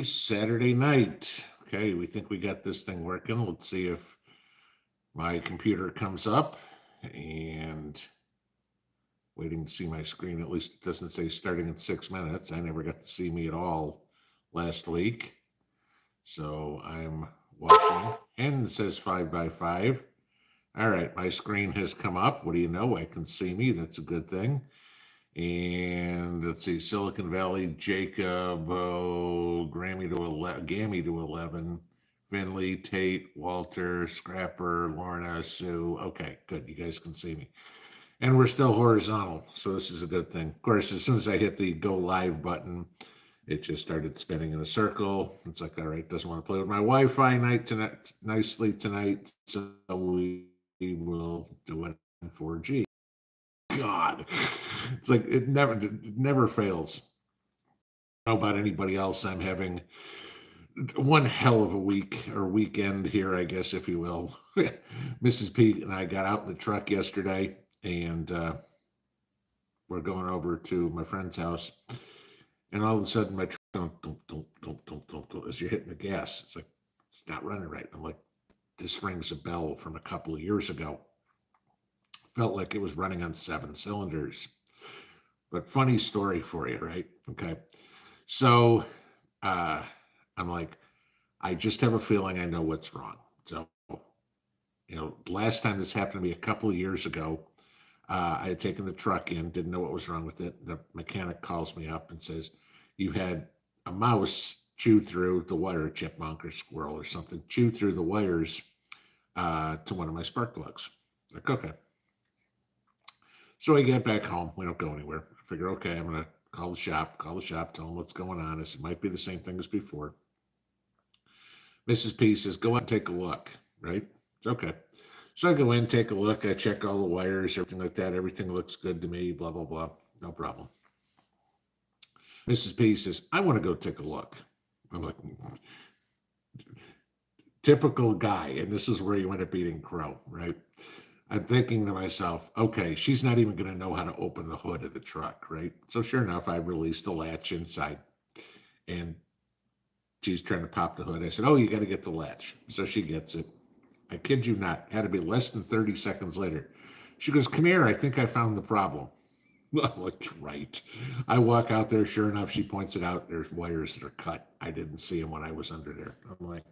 Saturday night. Okay, we think we got this thing working. Let's see if my computer comes up and waiting to see my screen. At least it doesn't say starting in 6 minutes. I never got to see me at all last week. So I'm watching and it says 5x5. All right, my screen has come up. What do you know? I can see me. That's a good thing. And let's see, Silicon Valley, Jacob, Gammy to 11, Finley, Tate, Walter, Scrapper, Lorna, Sue. Okay, good. You guys can see me. And we're still horizontal, so this is a good thing. Of course, as soon as I hit the go live button, it just started spinning in a circle. It's like, all right, doesn't want to play with my Wi-Fi nicely tonight, so we will do it in 4G. God, it's like it never fails. I don't know about anybody else. I'm having one hell of a week or weekend here, I guess, if you will. Mrs. Pete and I got out in the truck yesterday, and we're going over to my friend's house, and all of a sudden my truck as you're hitting the gas. It's like it's not running right. I'm like, this rings a bell from a couple of years ago. Felt like it was running on 7 cylinders. But funny story for you, right? Okay. So I'm like, I just have a feeling I know what's wrong. So, last time this happened to me a couple of years ago, I had taken the truck in, didn't know what was wrong with it. The mechanic calls me up and says, you had a mouse chew through the wire, chipmunk or squirrel or something, chew through the wires to one of my spark plugs. Like, okay. So I get back home. We don't go anywhere. I figure, okay, I'm going to call the shop, tell them what's going on. I said, it might be the same thing as before. Mrs. P says, go out and take a look, right? It's okay. So I go in, take a look. I check all the wires, everything like that. Everything looks good to me, blah, blah, blah. No problem. Mrs. P says, I want to go take a look. I'm like, typical guy. And this is where you end up eating crow, right? I'm thinking to myself, okay, she's not even going to know how to open the hood of the truck, right? So sure enough, I released the latch inside and she's trying to pop the hood. I said, oh, you got to get the latch. So she gets it. I kid you not, had to be less than 30 seconds later. She goes, come here, I think I found the problem. I'm like, right. I walk out there, sure enough, she points it out. There's wires that are cut. I didn't see them when I was under there. I'm like,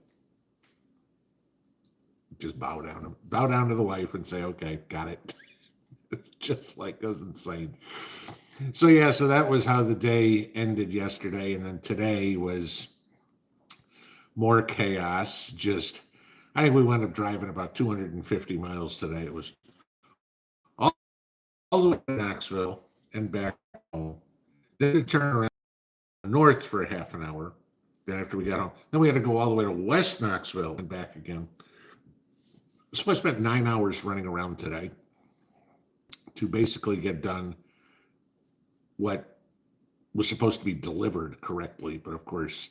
just bow down to the wife and say, okay, got it. It's just like goes insane. So yeah, so that was how the day ended yesterday. And then today was more chaos. I think we wound up driving about 250 miles today. It was all the way to Knoxville and back home. Then we turned around north for a half an hour. Then after we got home, then we had to go all the way to West Knoxville and back again. So I spent 9 hours running around today to basically get done what was supposed to be delivered correctly. But of course,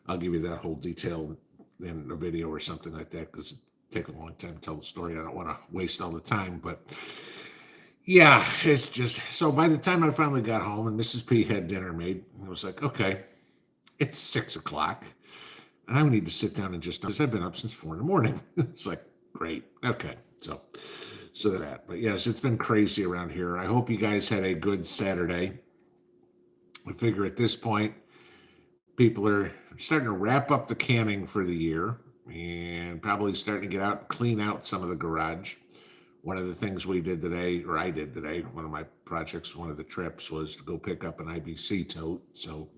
I'll give you that whole detail in a video or something like that because it take a long time to tell the story. I don't want to waste all the time, but yeah, it's just so by the time I finally got home and Mrs. P had dinner made, I was like, okay, it's 6 o'clock and I need to sit down and just because I've been up since 4 in the morning. It's like, great. Okay. So that, but yes, it's been crazy around here. I hope you guys had a good Saturday. I figure at this point, people are starting to wrap up the canning for the year and probably starting to get out and clean out some of the garage. One of the things we did today, or I did today, one of my projects, one of the trips was to go pick up an IBC tote. So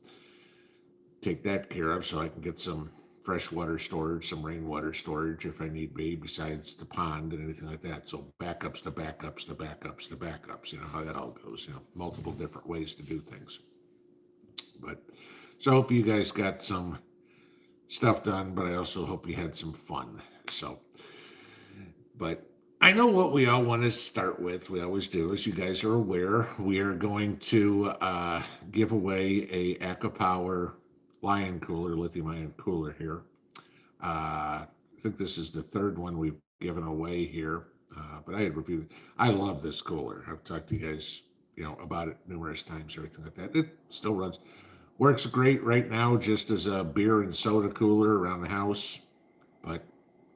take that care of so I can get some freshwater storage, some rainwater storage if I need be, besides the pond and anything like that. So backups to backups to backups to backups, you know how that all goes, multiple different ways to do things. But so I hope you guys got some stuff done, but I also hope you had some fun. But I know what we all want to start with. We always do, as you guys are aware, we are going to give away a AquaPower ion cooler, lithium-ion cooler here. I think this is the third one we've given away here, but I had reviewed it. I love this cooler. I've talked to you guys, about it numerous times, everything like that. It still runs. Works great right now just as a beer and soda cooler around the house. But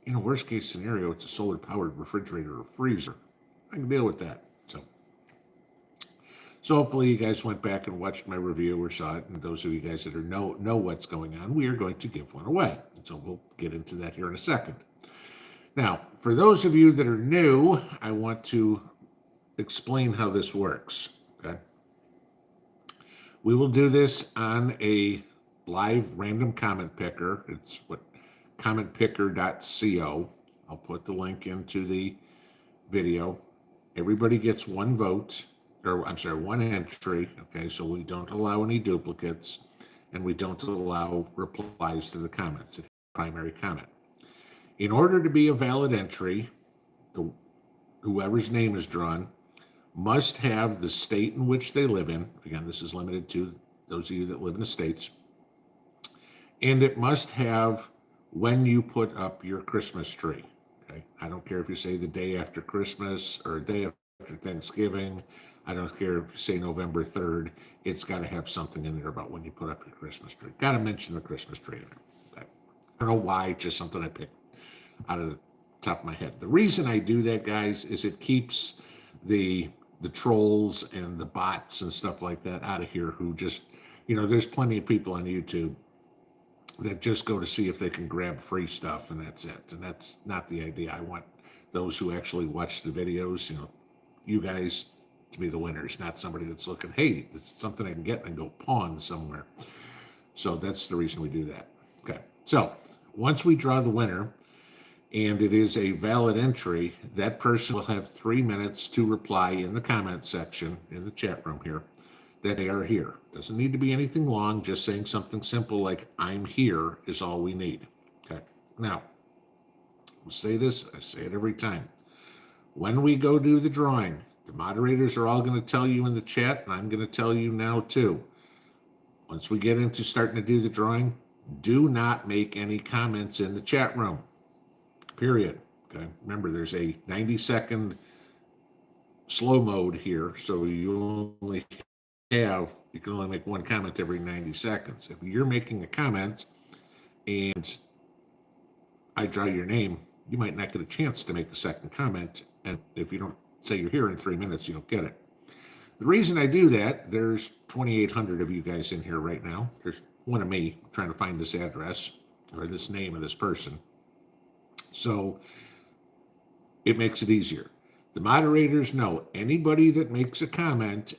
in a worst case scenario, it's a solar powered refrigerator or freezer. I can deal with that. So hopefully you guys went back and watched my review or saw it. And those of you guys that know what's going on, we are going to give one away. So we'll get into that here in a second. Now, for those of you that are new, I want to explain how this works. Okay. We will do this on a live random comment picker. It's what commentpicker.co. I'll put the link into the video. Everybody gets one vote, or I'm sorry, one entry. Okay, so we don't allow any duplicates, and we don't allow replies to the comments. It's a primary comment. In order to be a valid entry, whoever's name is drawn must have the state in which they live in. Again, this is limited to those of you that live in the states. And it must have when you put up your Christmas tree. Okay, I don't care if you say the day after Christmas or a day after Thanksgiving. I don't care if you say November 3rd. It's got to have something in there about when you put up your Christmas tree. Got to mention the Christmas tree in there. Okay. I don't know why, just something I picked out of the top of my head. The reason I do that, guys, is it keeps the trolls and the bots and stuff like that out of here who just, there's plenty of people on YouTube that just go to see if they can grab free stuff and that's it. And that's not the idea. I want those who actually watch the videos, you guys to be the winners, not somebody that's looking, hey, it's something I can get and go pawn somewhere. So that's the reason we do that. Okay. So once we draw the winner, and it is a valid entry, that person will have 3 minutes to reply in the comment section in the chat room here that they are here. Doesn't need to be anything long, just saying something simple like I'm here is all we need. Okay. Now, we'll say this, I say it every time. When we go do the drawing, the moderators are all going to tell you in the chat, and I'm going to tell you now too. Once we get into starting to do the drawing, do not make any comments in the chat room. Period. Okay. Remember, there's a 90-second slow mode here, so you can only make one comment every 90 seconds. If you're making a comment and I draw your name, you might not get a chance to make a second comment. And if you don't say you're here in 3 minutes, you don't get it. The reason I do that, there's 2,800 of you guys in here right now. There's one of me trying to find this address or this name of this person. So it makes it easier. The moderators know anybody that makes a comment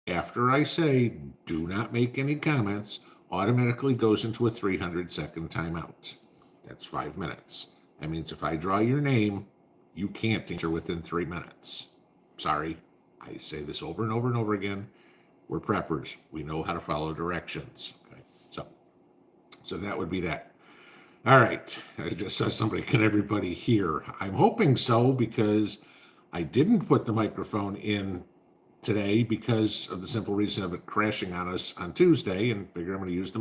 after I say do not make any comments automatically goes into a 300-second timeout. That's 5 minutes. That means if I draw your name, you can't answer within 3 minutes. Sorry, I say this over and over and over again. We're preppers. We know how to follow directions. Okay, so that would be that. All right, I just saw somebody, can everybody hear? I'm hoping so because I didn't put the microphone in today because of the simple reason of it crashing on us on Tuesday, and figure I'm going to use the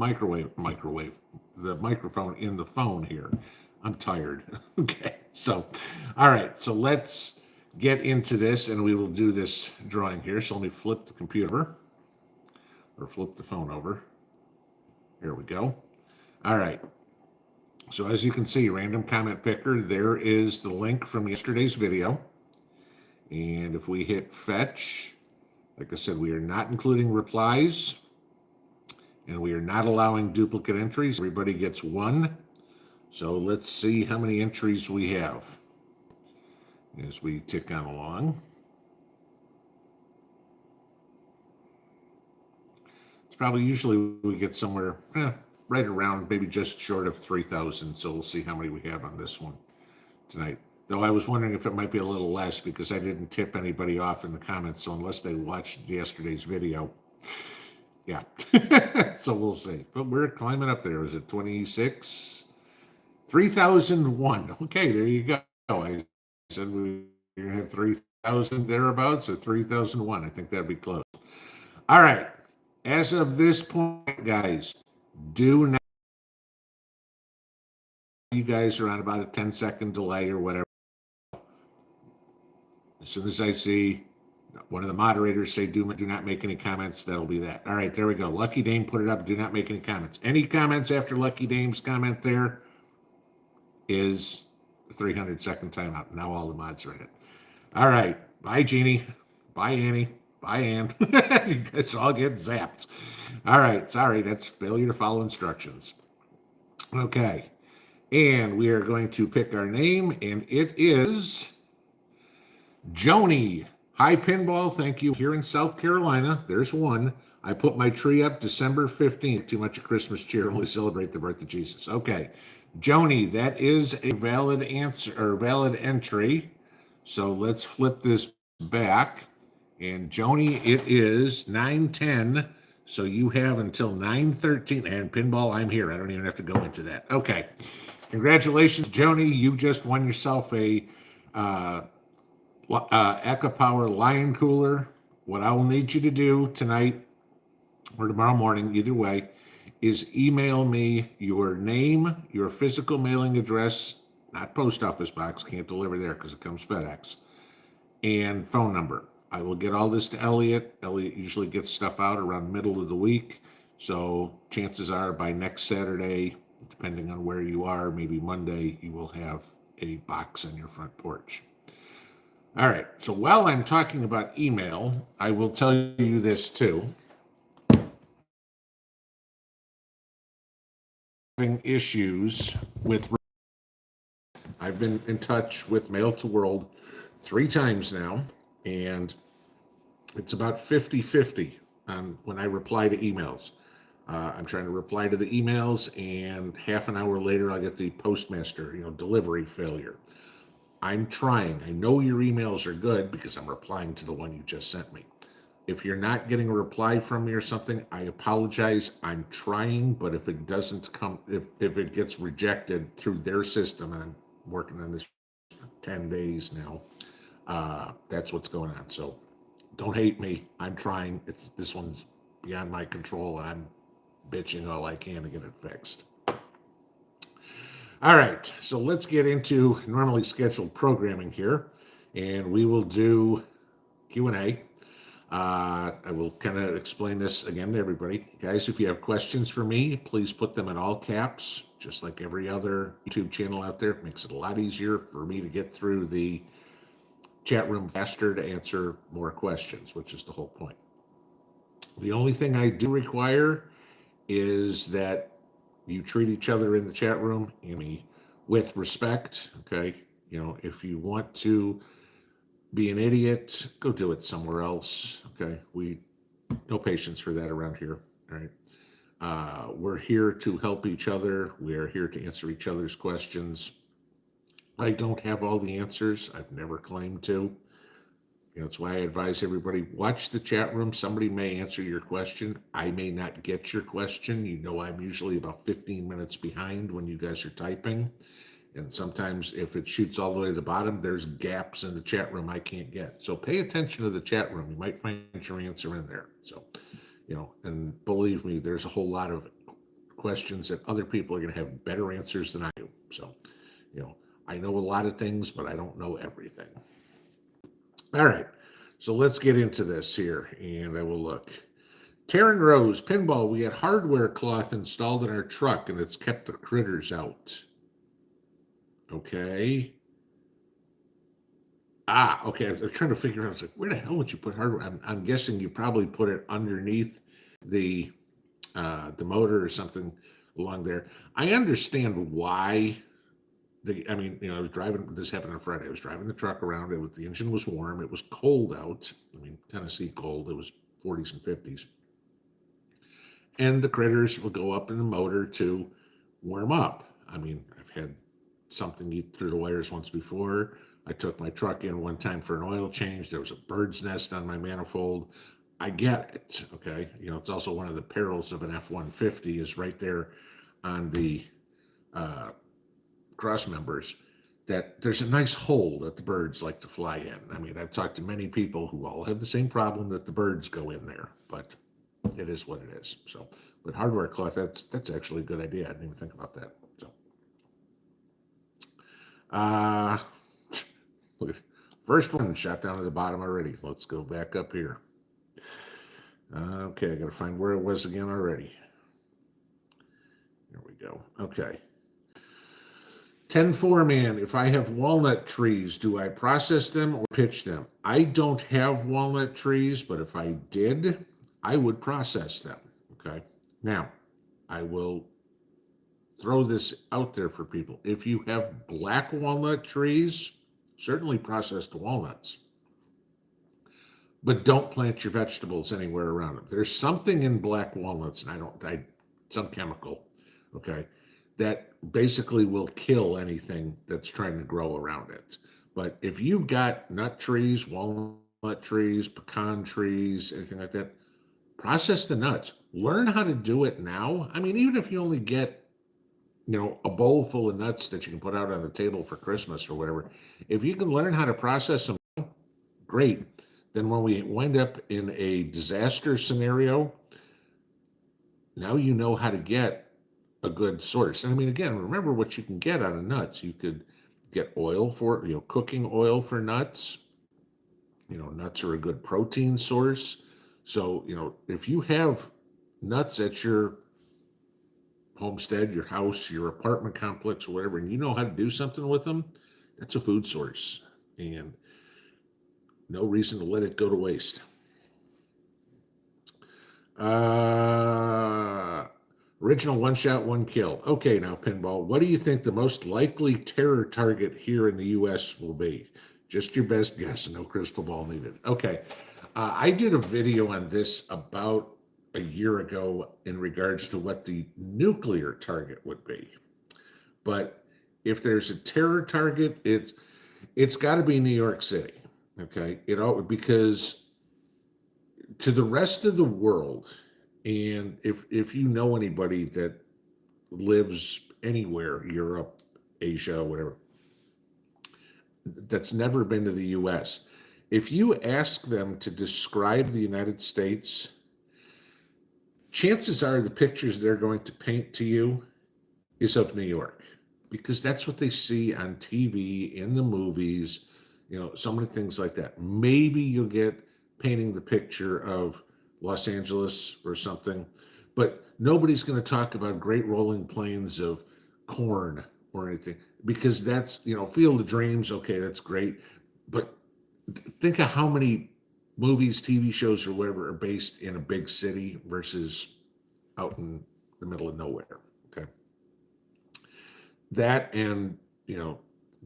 the microphone in the phone here. I'm tired. Okay, so, all right, so let's get into this and we will do this drawing here. So let me flip the computer or flip the phone over. Here we go. All right. So as you can see, random comment picker, there is the link from yesterday's video. And if we hit fetch, like I said, we are not including replies and we are not allowing duplicate entries. Everybody gets one. So let's see how many entries we have as we tick on along. It's probably usually we get somewhere right around maybe just short of 3,000. So we'll see how many we have on this one tonight. Though I was wondering if it might be a little less because I didn't tip anybody off in the comments. So unless they watched yesterday's video, yeah. So we'll see. But we're climbing up there. Is it 26? 3,001. Okay, there you go. I said we're going to have 3,000 thereabouts or 3,001. I think that'd be close. All right. As of this point, guys, do not. You guys are on about a 10-second delay or whatever. As soon as I see, no, one of the moderators say do not make any comments. That'll be that. All right, there we go. Lucky Dame put it up. Do not make any comments. Any comments after Lucky Dame's comment there is 300-second timeout. Now all the mods are in it. All right. Bye, Jeannie. Bye, Annie. Bye, Ann. You guys all get zapped. All right. Sorry, that's failure to follow instructions. Okay. And we are going to pick our name, and it is Joni. Hi, Pinball. Thank you. Here in South Carolina, there's one. I put my tree up December 15th. Too much of Christmas cheer. Only celebrate the birth of Jesus. Okay. Joni, that is a valid answer or valid entry. So let's flip this back. And Joni, it is 9:10. So you have until 9:13. And Pinball, I'm here. I don't even have to go into that. Okay. Congratulations, Joni. You just won yourself a EcoPower Lion Cooler. What I will need you to do tonight or tomorrow morning, either way, is email me your name, your physical mailing address, not post office box, can't deliver there because it comes FedEx, and phone number. I will get all this to Elliot. Elliot usually gets stuff out around middle of the week. So chances are by next Saturday, depending on where you are, maybe Monday, you will have a box on your front porch. All right. So while I'm talking about email, I will tell you this too. Having issues with, I've been in touch with Mail to World 3 times now, and it's about 50-50 on when I reply to emails. I'm trying to reply to the emails, and half an hour later, I'll get the postmaster, delivery failure. I'm trying. I know your emails are good because I'm replying to the one you just sent me. If you're not getting a reply from me or something, I apologize. I'm trying, but if it doesn't come, if it gets rejected through their system, and I'm working on this for 10 days now, that's what's going on. So don't hate me. I'm trying. This one's beyond my control. I'm bitching all I can to get it fixed. All right, so let's get into normally scheduled programming here, and we will do Q&A. I will kind of explain this again to everybody. Guys, if you have questions for me, please put them in all caps, just like every other YouTube channel out there. It makes it a lot easier for me to get through the chat room faster to answer more questions, which is the whole point. The only thing I do require is that you treat each other in the chat room with respect, okay? If you want to be an idiot, go do it somewhere else, okay? No patience for that around here, all right? We're here to help each other. We are here to answer each other's questions. I don't have all the answers. I've never claimed to. That's why I advise everybody, watch the chat room. Somebody may answer your question. I may not get your question. I'm usually about 15 minutes behind when you guys are typing. And sometimes if it shoots all the way to the bottom, there's gaps in the chat room I can't get. So pay attention to the chat room. You might find your answer in there. So, and believe me, there's a whole lot of questions that other people are going to have better answers than I do. So, I know a lot of things, but I don't know everything. All right, so let's get into this here, and I will look. Taryn Rose, Pinball, we had hardware cloth installed in our truck, and it's kept the critters out. Okay. Okay, I was trying to figure out, I was like, where the hell would you put hardware? I'm guessing you probably put it underneath the motor or something along there. I understand why. I was driving, this happened on Friday. I was driving the truck around. The engine was warm. It was cold out. Tennessee cold. It was 40s and 50s. And the critters will go up in the motor to warm up. I've had something eat through the wires once before. I took my truck in one time for an oil change. There was a bird's nest on my manifold. I get it, okay? It's also one of the perils of an F-150 is right there on the cross members, that there's a nice hole that the birds like to fly in. I've talked to many people who all have the same problem, that the birds go in there, but it is what it is. So, but hardware cloth, that's actually a good idea. I didn't even think about that. So, look, First one shot down to the bottom already. Let's go back up here. Okay, I got to find where it was again already. There we go. Okay. 10-4, man. If I have walnut trees, do I process them or pitch them? I don't have walnut trees, but if I did, I would process them. Okay. Now, I will throw this out there for people. If you have black walnut trees, certainly process the walnuts, but don't plant your vegetables anywhere around them. There's something in black walnuts, and some chemical, okay, that basically will kill anything that's trying to grow around it. But if you've got nut trees, walnut trees, pecan trees, anything like that, process the nuts. Learn how to do it now. I mean, even if you only get, a bowl full of nuts that you can put out on the table for Christmas or whatever, if you can learn how to process them, great. Then when we wind up in a disaster scenario, now you know how to get a good source. And I mean, again, remember what you can get out of nuts. You could get oil for, cooking oil for nuts. Nuts are a good protein source. So, if you have nuts at your homestead, your house, your apartment complex, or whatever, and you know how to do something with them, that's a food source. And no reason to let it go to waste. Original one shot, one kill. Okay, now, Pinball, what do you think the most likely terror target here in the U.S. will be? Just your best guess, no crystal ball needed. Okay, I did a video on this about a year ago in regards to what the nuclear target would be. But if there's a terror target, it's got to be New York City. Okay, because to the rest of the world, and if you know anybody that lives anywhere, Europe, Asia, whatever, that's never been to the U.S., if you ask them to describe the United States, chances are the pictures they're going to paint to you is of New York, because that's what they see on TV, in the movies, so many things like that. Maybe you'll get painting the picture of Los Angeles or something, but nobody's going to talk about great rolling plains of corn or anything, because that's, Field of Dreams. Okay, that's great. But think of how many movies, TV shows, or whatever are based in a big city versus out in the middle of nowhere. Okay. That, and,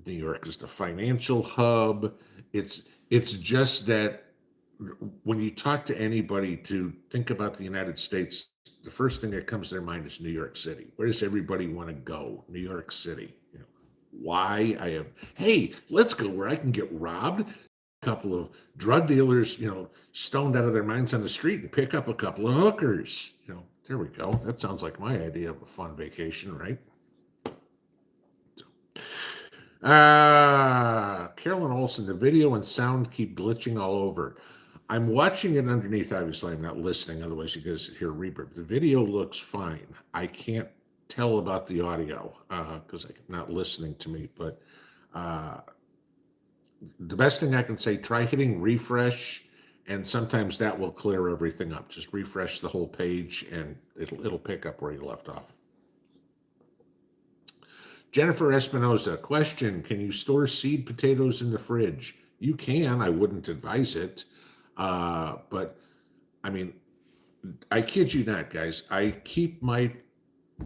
New York is the financial hub. It's just that when you talk to anybody to think about the United States, the first thing that comes to their mind is New York City. Where does everybody want to go? New York City. Why? Hey, let's go where I can get robbed. A couple of drug dealers, stoned out of their minds on the street, and pick up a couple of hookers. There we go. That sounds like my idea of a fun vacation, right? Carolyn Olson, the video and sound keep glitching all over. I'm watching it underneath. Obviously, I'm not listening. Otherwise, you guys hear reverb. The video looks fine. I can't tell about the audio because I'm not listening to me. But the best thing I can say, try hitting refresh, and sometimes that will clear everything up. Just refresh the whole page, and it'll pick up where you left off. Jennifer Espinoza, question, can you store seed potatoes in the fridge? You can. I wouldn't advise it. But, I mean, I kid you not, guys. I keep my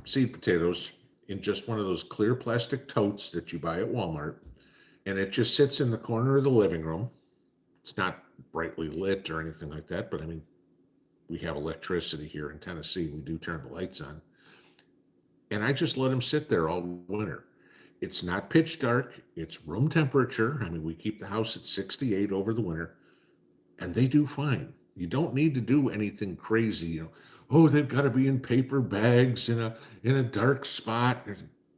seed potatoes in just one of those clear plastic totes that you buy at Walmart, and it just sits in the corner of the living room. It's not brightly lit or anything like that, but, I mean, we have electricity here in Tennessee. We do turn the lights on. And I just let them sit there all winter. It's not pitch dark. It's room temperature. I mean, we keep the house at 68 over the winter, and they do fine. You don't need to do anything crazy. Oh, they've got to be in paper bags in a dark spot.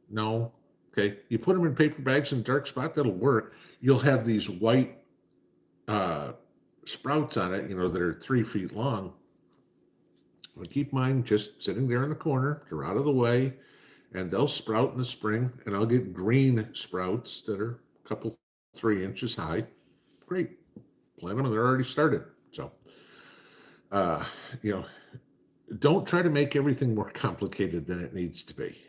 No. Okay. You put them in paper bags in a dark spot, that'll work. You'll have these white sprouts on it, that are 3 feet long. I keep mine just sitting there in the corner. They're out of the way, and they'll sprout in the spring, and I'll get green sprouts that are a couple, 3 inches high. great. Plant them and they're already started. So, uh, you know, don't try to make everything more complicated than it needs to be.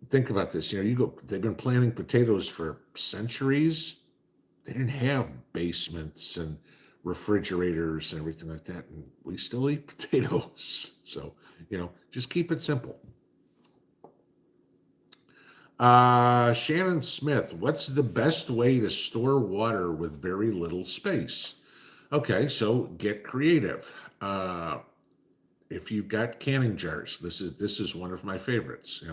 Think about this. They've been planting potatoes for centuries. They didn't have basements and refrigerators and everything like that. And we still eat potatoes. So, just keep it simple. Shannon Smith, what's the best way to store water with very little space? Okay, so get creative. If you've got canning jars, this is one of my favorites.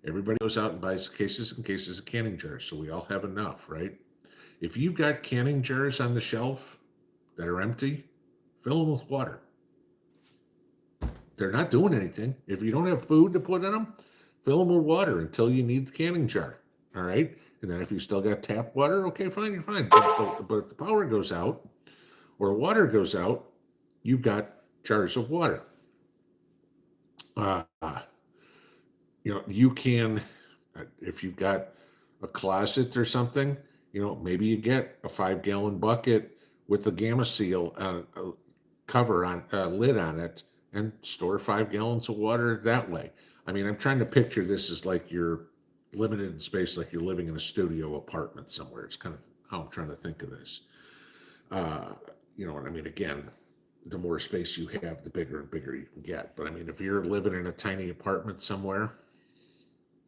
Everybody goes out and buys cases and cases of canning jars, so we all have enough, right? If you've got canning jars on the shelf that are empty, fill them with water. They're not doing anything. If you don't have food to put in them, fill them with water until you need the canning jar. All right. And then if you still got tap water, okay, fine, you're fine. But if the power goes out or water goes out, you've got jars of water. You can, if you've got a closet or something, maybe you get a 5-gallon bucket with the Gamma Seal cover on lid on it and store 5 gallons of water that way. I mean, I'm trying to picture this as like you're limited in space, like you're living in a studio apartment somewhere. It's kind of how I'm trying to think of this. And I mean, again, the more space you have, the bigger and bigger you can get. But I mean, if you're living in a tiny apartment somewhere,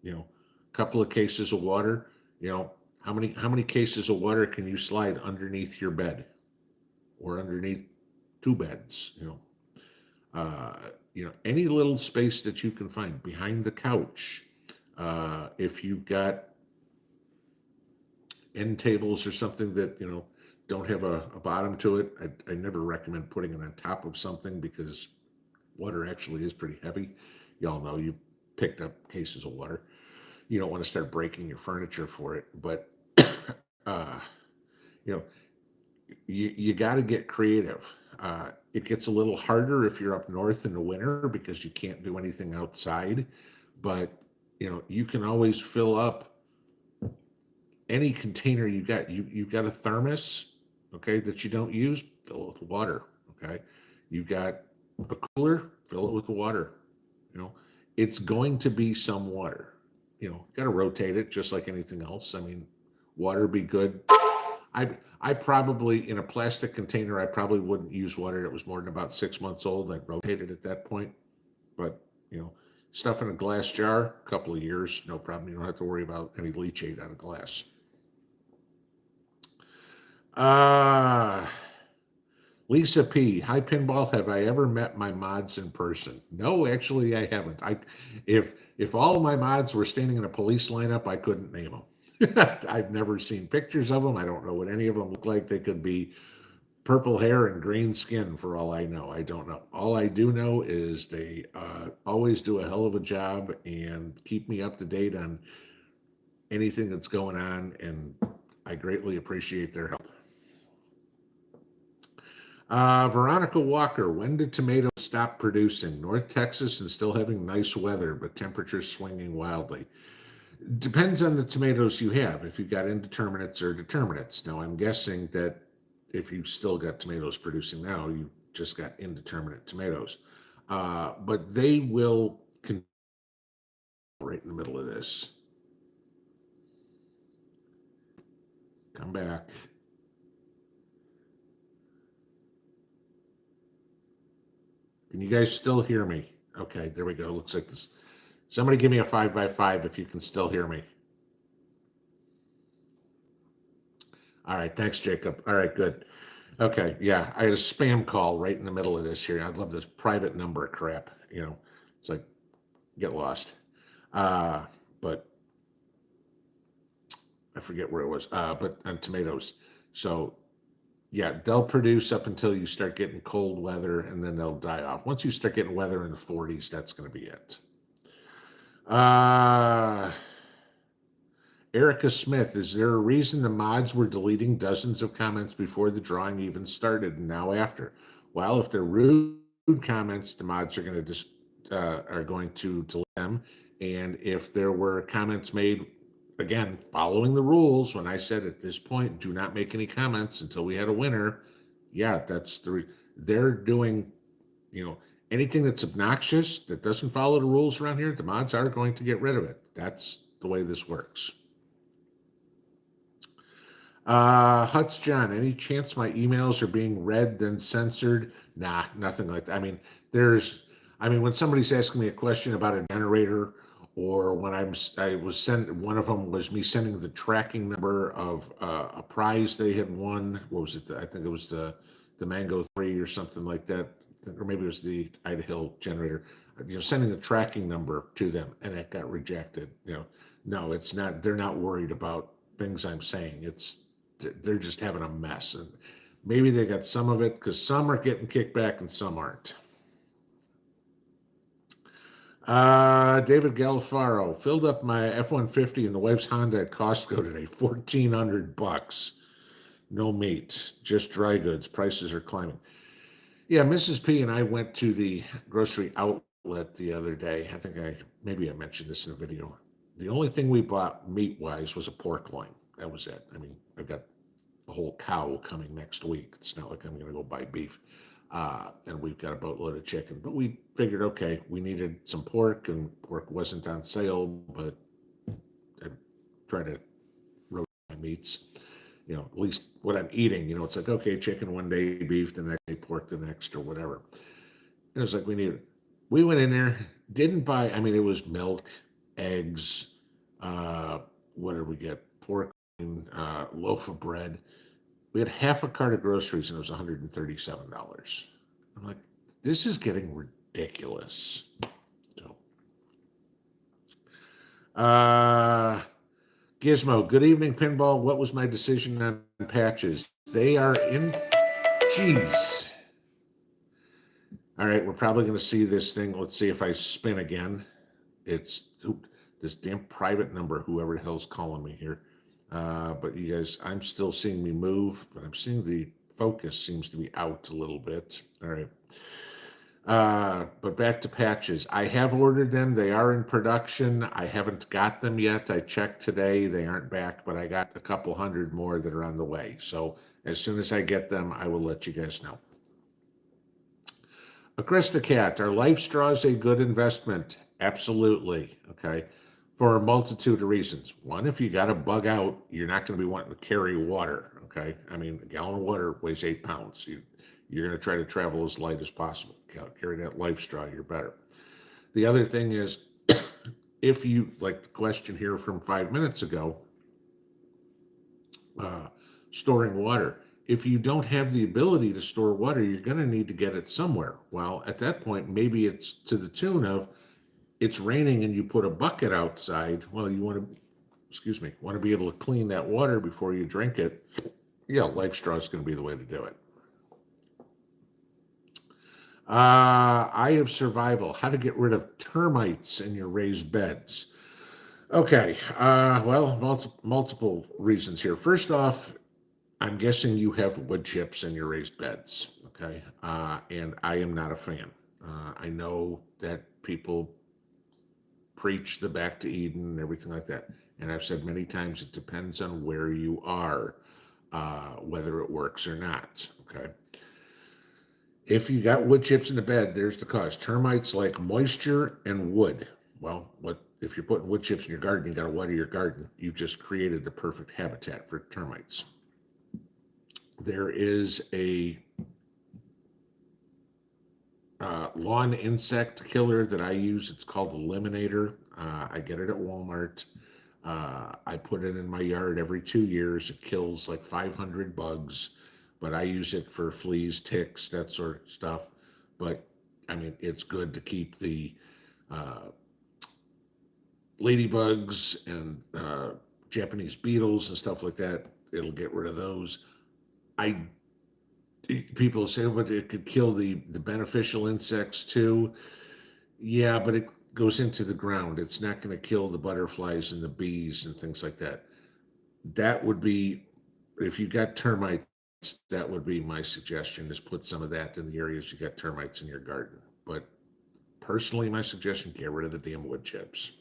a couple of cases of water, how many cases of water can you slide underneath your bed or underneath 2 beds? Any little space that you can find behind the couch. If you've got end tables or something that, don't have a bottom to it, I never recommend putting it on top of something because water actually is pretty heavy. Y'all know you've picked up cases of water. You don't want to start breaking your furniture for it, but you got to get creative. It gets a little harder if you're up north in the winter because you can't do anything outside, but you can always fill up any container you got. You've got a thermos, okay, that you don't use, fill it with water. Okay, you've got a cooler, fill it with water. It's going to be some water. Got to rotate it just like anything else. I mean, water be good. I probably, in a plastic container, I probably wouldn't use water that was more than about 6 months old. I'd rotate it at that point. But, stuff in a glass jar, a couple of years, no problem. You don't have to worry about any leachate out of glass. Lisa P. Hi, Pinball. Have I ever met my mods in person? No, actually, I haven't. If all my mods were standing in a police lineup, I couldn't name them. I've never seen pictures of them. I don't know what any of them look like. They could be purple hair and green skin for all I know. I don't know. All I do know is they always do a hell of a job and keep me up to date on anything that's going on, and I greatly appreciate their help. Veronica Walker, when did tomatoes stop producing? North Texas and still having nice weather, but temperatures swinging wildly. Depends on the tomatoes you have, if you've got indeterminates or determinates. Now, I'm guessing that if you've still got tomatoes producing now, you just got indeterminate tomatoes. But they will continue right in the middle of this. Come back. Can you guys still hear me? Okay, there we go. Looks like this. Somebody give me a 5x5 if you can still hear me. All right, thanks, Jacob. All right, good. Okay, yeah, I had a spam call right in the middle of this here. I love this private number crap. It's like, get lost. But I forget where it was. But on tomatoes. So, yeah, they'll produce up until you start getting cold weather, and then they'll die off. Once you start getting weather in the 40s, that's going to be it. Erica Smith, is there a reason the mods were deleting dozens of comments before the drawing even started and now after? Well, if they're rude comments, the mods are going to delete them. And if there were comments made again, following the rules, when I said at this point, do not make any comments until we had a winner. Yeah, they're doing, anything that's obnoxious that doesn't follow the rules around here, the mods are going to get rid of it. That's the way this works. Huts John, any chance my emails are being read then censored? Nah, nothing like that. When somebody's asking me a question about a generator, or when I was sent, one of them was me sending the tracking number of a prize they had won. What was it? I think it was the Mango 3 or something like that, or maybe it was the Idaho generator. Sending the tracking number to them, and it got rejected. No, it's not. They're not worried about things I'm saying. They're just having a mess, and maybe they got some of it because some are getting kicked back and some aren't. David Galfaro filled up my F-150 and the wife's Honda at Costco today. $1,400. No meat, just dry goods. Prices are climbing. Yeah, Mrs. P and I went to the grocery outlet the other day. I think maybe I mentioned this in a video. The only thing we bought meat-wise was a pork loin. That was it. I've got a whole cow coming next week. It's not like I'm going to go buy beef. And we've got a boatload of chicken. But we figured, okay, we needed some pork, and pork wasn't on sale, but I try to rotate my meats. At least what I'm eating, it's like, okay, chicken one day, beef the next day, pork the next, or whatever. And it was like, we went in there, didn't buy, it was milk, eggs, what did we get? Pork, loaf of bread. We had half a cart of groceries and it was $137. I'm like, this is getting ridiculous. So, Gizmo, good evening, Pinball. What was my decision on patches? They are in. Jeez. All right, we're probably going to see this thing. Let's see if I spin again. It's this damn private number, whoever the hell's calling me here. But you guys, I'm still seeing me move, but I'm seeing the focus seems to be out a little bit. All right. But back to patches. I have ordered them. They are in production. I haven't got them yet. I checked today. They aren't back, but I got a couple hundred more that are on the way. So as soon as I get them, I will let you guys know. Cat, are life straws a good investment? Absolutely. Okay. For a multitude of reasons. One, if you got a bug out, you're not going to be wanting to carry water. Okay. A gallon of water weighs 8 pounds. You're going to try to travel as light as possible. Carry that life straw, you're better. The other thing is, if you, like the question here from 5 minutes ago, storing water. If you don't have the ability to store water, you're going to need to get it somewhere. Well, at that point, maybe it's to the tune of, it's raining and you put a bucket outside. Well, you want to be able to clean that water before you drink it. Yeah, life straw is going to be the way to do it. Eye of Survival, how to get rid of termites in your raised beds. Okay, multiple reasons here. First off, I'm guessing you have wood chips in your raised beds, okay? And I am not a fan. I know that people preach the back to Eden and everything like that. And I've said many times, it depends on where you are, whether it works or not, okay? If you got wood chips in the bed, there's the cause. Termites like moisture and wood. Well, if you're putting wood chips in your garden, you got to water your garden. You've just created the perfect habitat for termites. There is a lawn insect killer that I use. It's called Eliminator. I get it at Walmart. I put it in my yard every 2 years. It kills like 500 bugs, but I use it for fleas, ticks, that sort of stuff. But it's good to keep the ladybugs and Japanese beetles and stuff like that. It'll get rid of those. People say, but it could kill the beneficial insects too. Yeah, but it goes into the ground. It's not going to kill the butterflies and the bees and things like that. That would be, if you got termites, that would be my suggestion, is put some of that in the areas you got termites in your garden. But personally, my suggestion, get rid of the damn wood chips.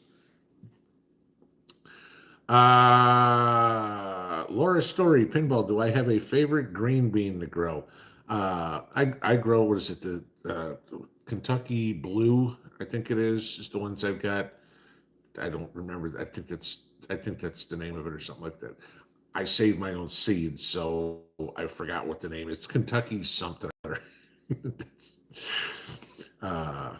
Laura Story, Pinball, do I have a favorite green bean to grow? I grow, what is it, the Kentucky Blue, I think it is the ones I've got. I don't remember. I think that's the name of it or something like that. I saved my own seeds, so I forgot what the name is. It's Kentucky something or other. uh,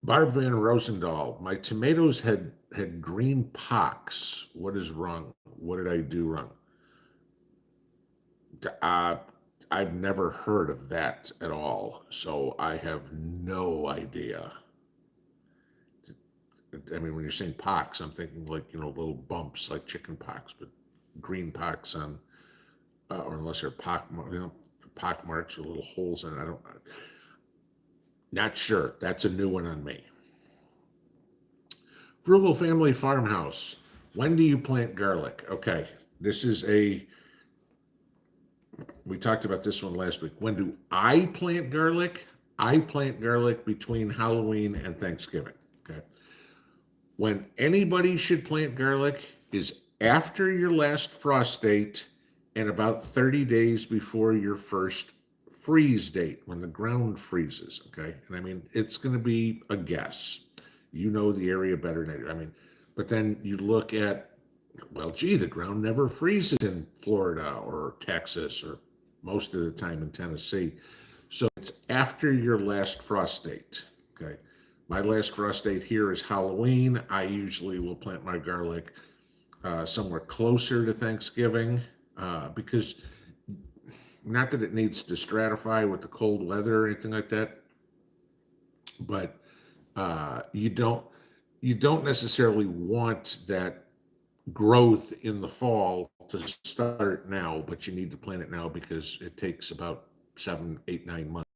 Barb Van Rosendahl, my tomatoes had green pox. What is wrong? What did I do wrong? Uh, I've never heard of that at all, so I have no idea. I mean, when you're saying pox, I'm thinking like, little bumps like chicken pox, but green pox on, or unless they're pock marks or little holes in it. I don't, not sure. That's a new one on me. Frugal Family Farmhouse. When do you plant garlic? Okay, this is we talked about this one last week. When do I plant garlic? I plant garlic between Halloween and Thanksgiving. Okay. When anybody should plant garlic is after your last frost date and about 30 days before your first freeze date, when the ground freezes. Okay. And I mean, it's going to be a guess. You know the area better than I do. I mean, but then you look at, well, gee, the ground never freezes in Florida or Texas or most of the time in Tennessee. So it's after your last frost date. Okay. My last frost date here is Halloween. I usually will plant my garlic somewhere closer to Thanksgiving because not that it needs to stratify with the cold weather or anything like that, but you don't necessarily want that growth in the fall to start now, but you need to plant it now because it takes about 7, 8, 9 months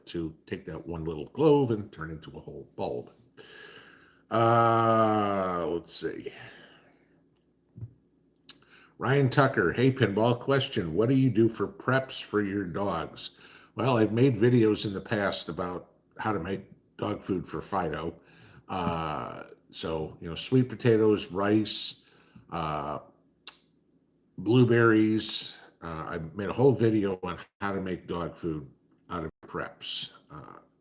to take that one little clove and turn into a whole bulb. Let's see. Ryan Tucker, hey Pinball, question. What do you do for preps for your dogs? Well, I've made videos in the past about how to make dog food for Fido. So, sweet potatoes, rice, uh, blueberries. I made a whole video on how to make dog food out of preps.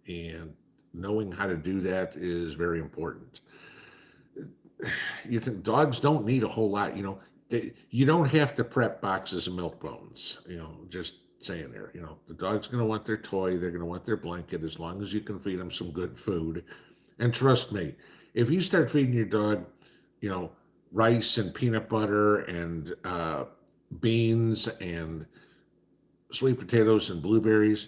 And knowing how to do that is very important. You think dogs don't need a whole lot, you don't have to prep boxes of milk bones, just saying there, the dog's going to want their toy, they're going to want their blanket as long as you can feed them some good food. And trust me, if you start feeding your dog, you know, rice and peanut butter and beans and sweet potatoes and blueberries,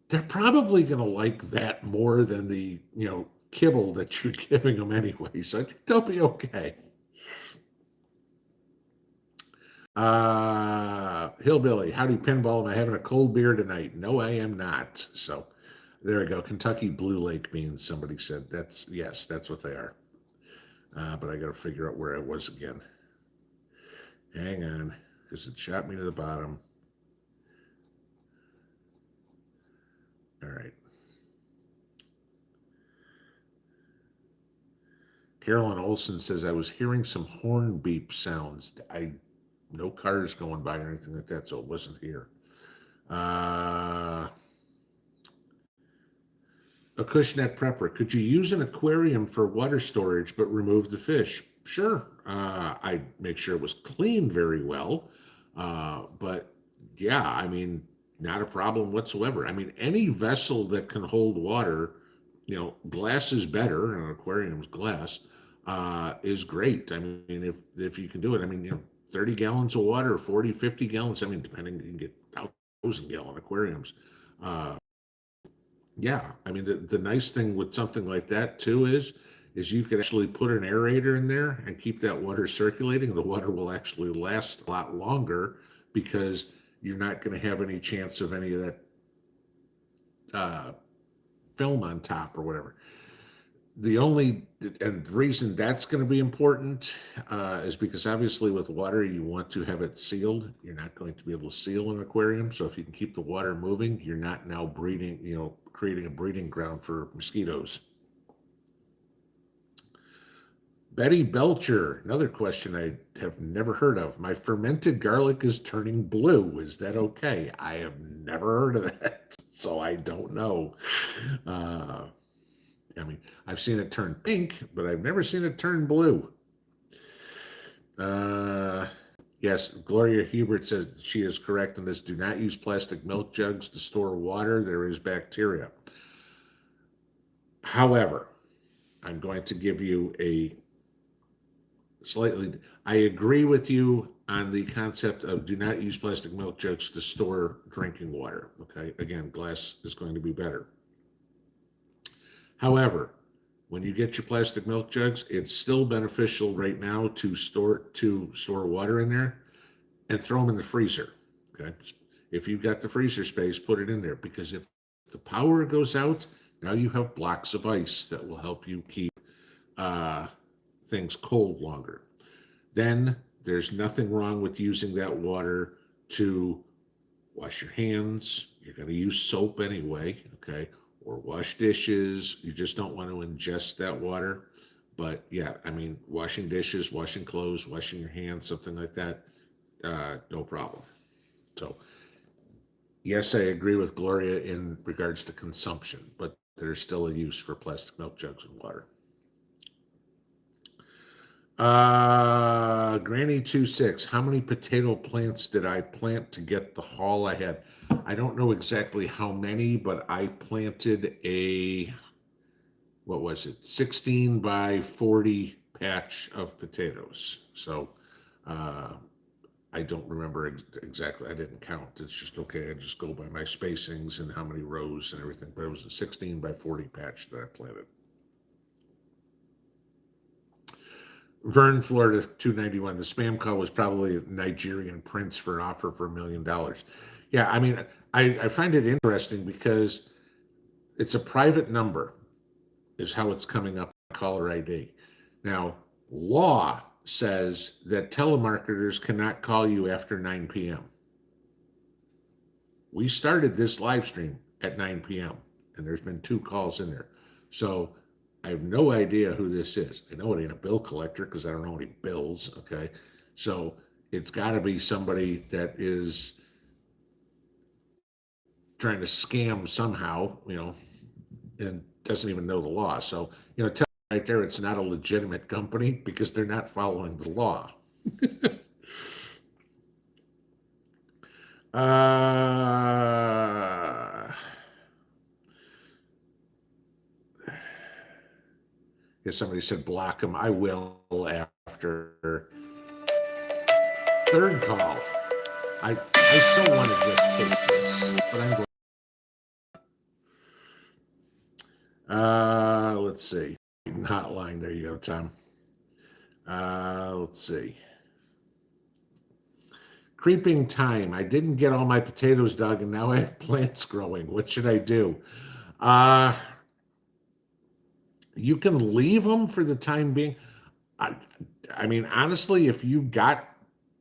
they're probably going to like that more than the, kibble that you're giving them anyway. So I think they'll be okay. Hillbilly, howdy pinball. Am I having a cold beer tonight? No, I am not. So there we go. Kentucky Blue Lake beans, somebody said. Yes, that's what they are. But I got to figure out where I was again. Hang on, because it shot me to the bottom. All right. Carolyn Olson says, I was hearing some horn beep sounds. No cars going by or anything like that, so it wasn't here. A Cushnet prepper. Could you use an aquarium for water storage but remove the fish? Sure. I'd make sure it was cleaned very well. But yeah, I mean, not a problem whatsoever. I mean, any vessel that can hold water, glass is better, and an aquarium's glass, is great. I mean, if you can do it, I mean, 30 gallons of water, 40, 50 gallons, I mean, depending, you can get 1,000-gallon aquariums. Uh, yeah, I mean the nice thing with something like that too is you could actually put an aerator in there and keep that water circulating. The water will actually last a lot longer because you're not going to have any chance of any of that uh, film on top or whatever. The reason that's going to be important is because obviously with water you want to have it sealed. You're not going to be able to seal an aquarium, so if you can keep the water moving, you're not now breeding, creating a breeding ground for mosquitoes. Betty Belcher, another question I have never heard of. My fermented garlic is turning blue. Is that okay? I have never heard of that, so I don't know. Uh, I mean, I've seen it turn pink, but I've never seen it turn blue. Uh, yes, Gloria Hubert says she is correct in this. Do not use plastic milk jugs to store water. There is bacteria. However, I'm going to give you a slightly, I agree with you on the concept of do not use plastic milk jugs to store drinking water. Okay, again, glass is going to be better. However, when you get your plastic milk jugs, it's still beneficial right now to store water in there and throw them in the freezer. Okay, if you've got the freezer space, put it in there, because if the power goes out, now you have blocks of ice that will help you keep uh, things cold longer. Then there's nothing wrong with using that water to wash your hands. You're going to use soap anyway, okay? Or wash dishes. You just don't want to ingest that water. But yeah, I mean, washing dishes, washing clothes, washing your hands, something like that, no problem. So, yes, I agree with Gloria in regards to consumption, but there's still a use for plastic milk jugs and water. Granny 26, how many potato plants did I plant to get the haul I had? I don't know exactly how many, but I planted a, what was it, 16 by 40 patch of potatoes. So uh, I don't remember exactly. I didn't count. It's just okay. I just go by my spacings and how many rows and everything. But it was a 16 by 40 patch that I planted. Vern, Florida, 291. The spam call was probably a Nigerian prince for an offer for $1 million. Yeah, I mean, I find it interesting because it's a private number, is how it's coming up on caller ID. Now, law says that telemarketers cannot call you after 9 p.m. We started this live stream at 9 p.m., and there's been 2 calls in there. So I have no idea who this is. I know it ain't a bill collector because I don't know any bills. Okay. So it's got to be somebody that is trying to scam somehow, and doesn't even know the law. So, tell me right there, it's not a legitimate company because they're not following the law. uh, if somebody said block them, I will after third call. I so want to just take this, but I'm going. Let's see. Hotline. There you go, Tom. Let's see. Creeping time. I didn't get all my potatoes dug, and now I have plants growing. What should I do? Uh, you can leave them for the time being. I, I mean, honestly, if you've got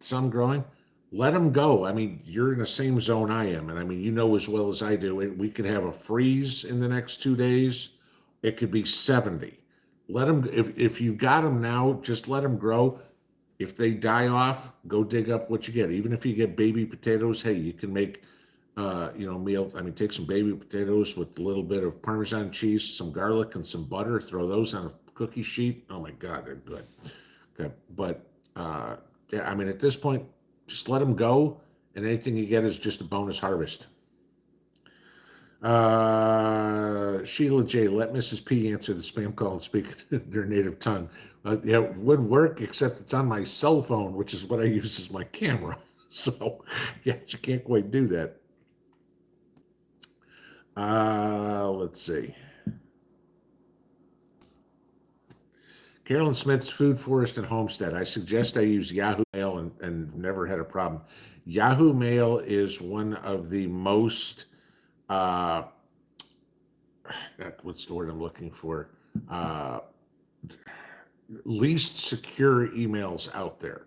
some growing, let them go. I mean, you're in the same zone I am. And I mean, you know as well as I do, we could have a freeze in the next 2 days. It could be 70. Let them, if you've got them now, just let them grow. If they die off, go dig up what you get. Even if you get baby potatoes, hey, you can make, meal. I mean, take some baby potatoes with a little bit of Parmesan cheese, some garlic, and some butter. Throw those on a cookie sheet. Oh my God, they're good. Okay, but yeah, I mean, at this point, just let them go, and anything you get is just a bonus harvest. Sheila J, let Mrs. P answer the spam call and speak their native tongue. Yeah, it would work, except it's on my cell phone, which is what I use as my camera. So, yeah, you can't quite do that. Let's see. Carolyn Smith's Food Forest and Homestead. I suggest I use Yahoo Mail and never had a problem. Yahoo Mail is one of the most, uh, what's the word I'm looking for? Uh, Least secure emails out there.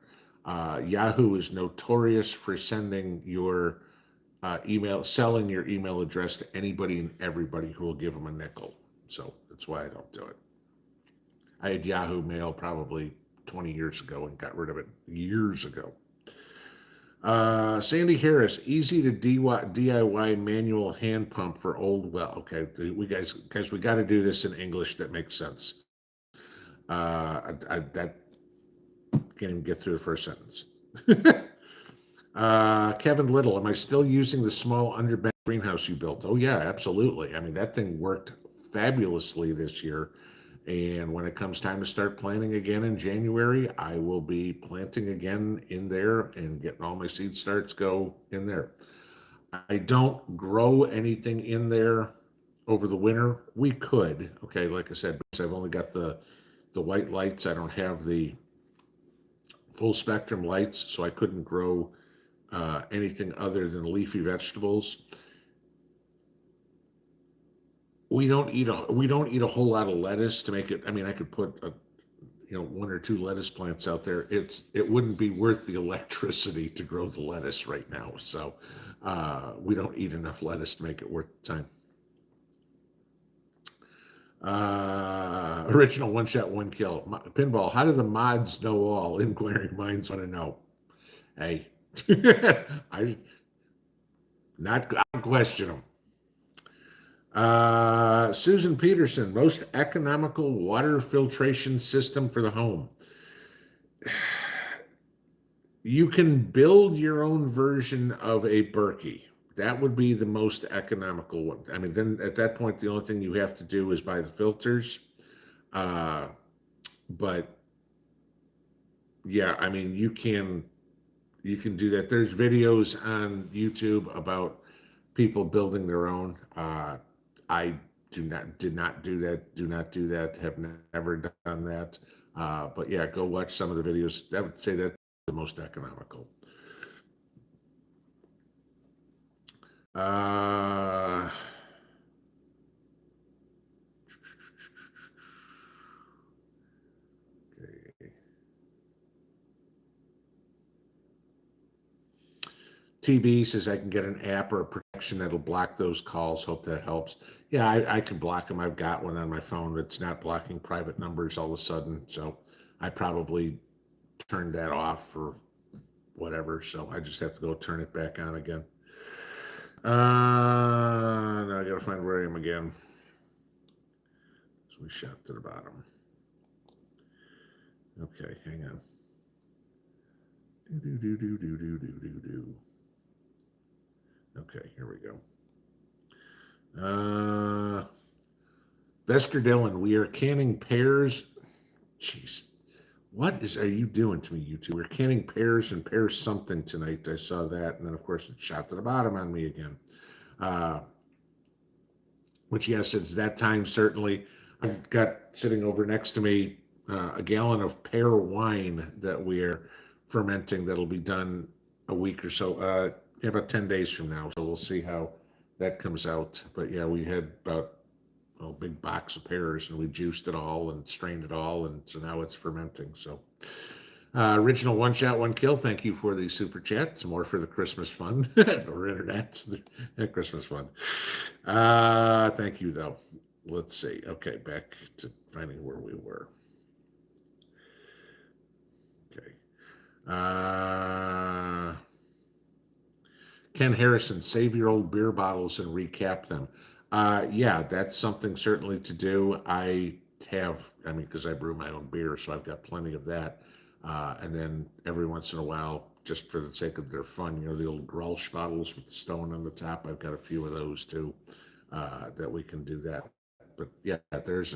Yahoo is notorious for sending your selling your email address to anybody and everybody who will give them a nickel. So that's why I don't do it. I had Yahoo Mail probably 20 years ago and got rid of it years ago. Sandy Harris, easy to DIY manual hand pump for old well. Okay, we guys, we got to do this in English that makes sense. That can't even get through the first sentence. Kevin Little, am I still using the small underband greenhouse you built? Oh yeah, absolutely. I mean, that thing worked fabulously this year. And when it comes time to start planting again in January, I will be planting again in there and getting all my seed starts go in there. I don't grow anything in there over the winter. We could, okay, like I said, because I've only got the white lights. I don't have the full spectrum lights, so I couldn't grow anything other than leafy vegetables. We don't eat a whole lot of lettuce to make it. I mean, I could put one or two lettuce plants out there. It wouldn't be worth the electricity to grow the lettuce right now. So we don't eat enough lettuce to make it worth the time. Original one shot, one kill. Pinball, how do the mods know all? Inquiring minds want to know. Hey, I not question them. Susan Peterson, most economical water filtration system for the home. You can build your own version of a Berkey. That would be the most economical one. I mean, then at that point, the only thing you have to do is buy the filters. But yeah, I mean, you can do that. There's videos on YouTube about people building their own. I did not do that. Do not do that. Have never done that. But yeah, go watch some of the videos. I would say that's the most economical. Uh, okay. TB says I can get an app or a protection that'll block those calls. Hope that helps. Yeah, I can block them. I've got one on my phone. It's not blocking private numbers all of a sudden. So I probably turned that off or whatever. So I just have to go turn it back on again. Now I gotta find where I am again. So we shot to the bottom. Okay, hang on. Do. Okay, here we go. Vester Dillon, we are canning pears. Jeez, are you doing to me, you two? We're canning pears and pear something tonight. I saw that, and then of course it shot to the bottom on me again. Which yes, it's that time certainly. I've got sitting over next to me a gallon of pear wine that we're fermenting. That'll be done a week or so, about 10 days from now. So we'll see how that comes out. But yeah, we had about a big box of pears and we juiced it all and strained it all. And so now it's fermenting. So original one shot, one kill. Thank you for the super chat. Some more for the Christmas fun or internet Christmas fun. Thank you though. Let's see. Okay, back to finding where we were. Okay. Ken Harrison, save your old beer bottles and recap them. Yeah, that's something certainly to do. I mean, because I brew my own beer, so I've got plenty of that. And then every once in a while, just for the sake of their fun, the old Grolsch bottles with the stone on the top. I've got a few of those too, that we can do that. But yeah, there's